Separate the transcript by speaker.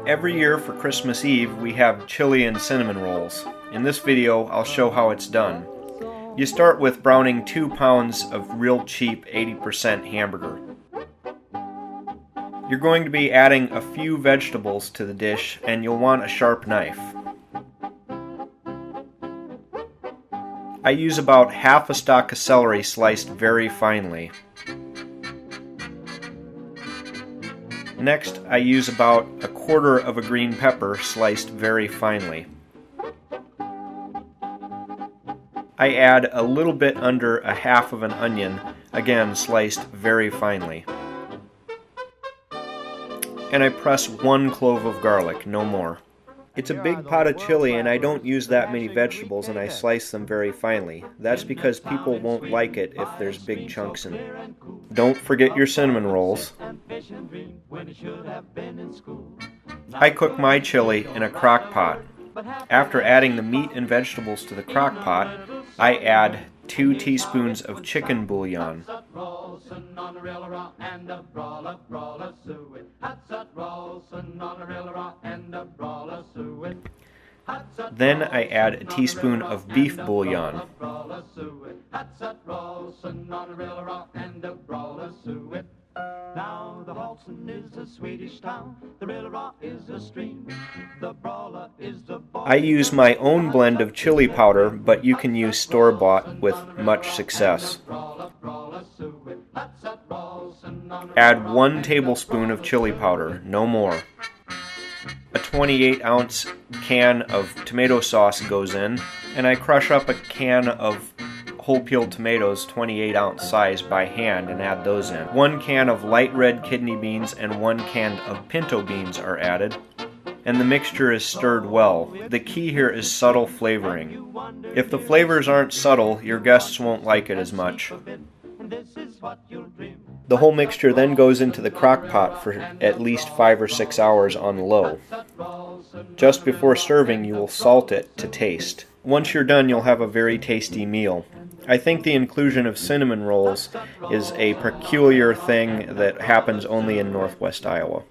Speaker 1: Every year for Christmas Eve we have chili and cinnamon rolls. In this video I'll show how it's done. You start with browning 2 pounds of real cheap 80% hamburger. You're going to be adding a few vegetables to the dish and you'll want a sharp knife. I use about half a stalk of celery sliced very finely. Next, I use about a quarter of a green pepper sliced very finely. I add a little bit under a half of an onion, again sliced very finely. And I press 1 clove of garlic, no more. It's a big pot of chili and I don't use that many vegetables and I slice them very finely. That's because people won't like it if there's big chunks in it. Don't forget your cinnamon rolls. I cook my chili in a crock pot. After adding the meat and vegetables to the crock pot, I add 2 teaspoons of chicken bouillon. Then I add a teaspoon of beef bouillon.
Speaker 2: Now the Halston is a Swedish town, the Rilleraa is a stream, the Brawler is the boy.
Speaker 1: I use my own blend of chili powder, but you can use store-bought with much success. Add 1 tablespoon of chili powder, no more. A 28-ounce can of tomato sauce goes in, and I crush up a can of whole peeled tomatoes 28-ounce size by hand and add those in. 1 can of light red kidney beans and 1 can of pinto beans are added, and the mixture is stirred well. The key here is subtle flavoring. If the flavors aren't subtle, your guests won't like it as much. The whole mixture then goes into the crock pot for at least 5 or 6 hours on low. Just before serving, you will salt it to taste. Once you're done, you'll have a very tasty meal. I think the inclusion of cinnamon rolls is a peculiar thing that happens only in Northwest Iowa.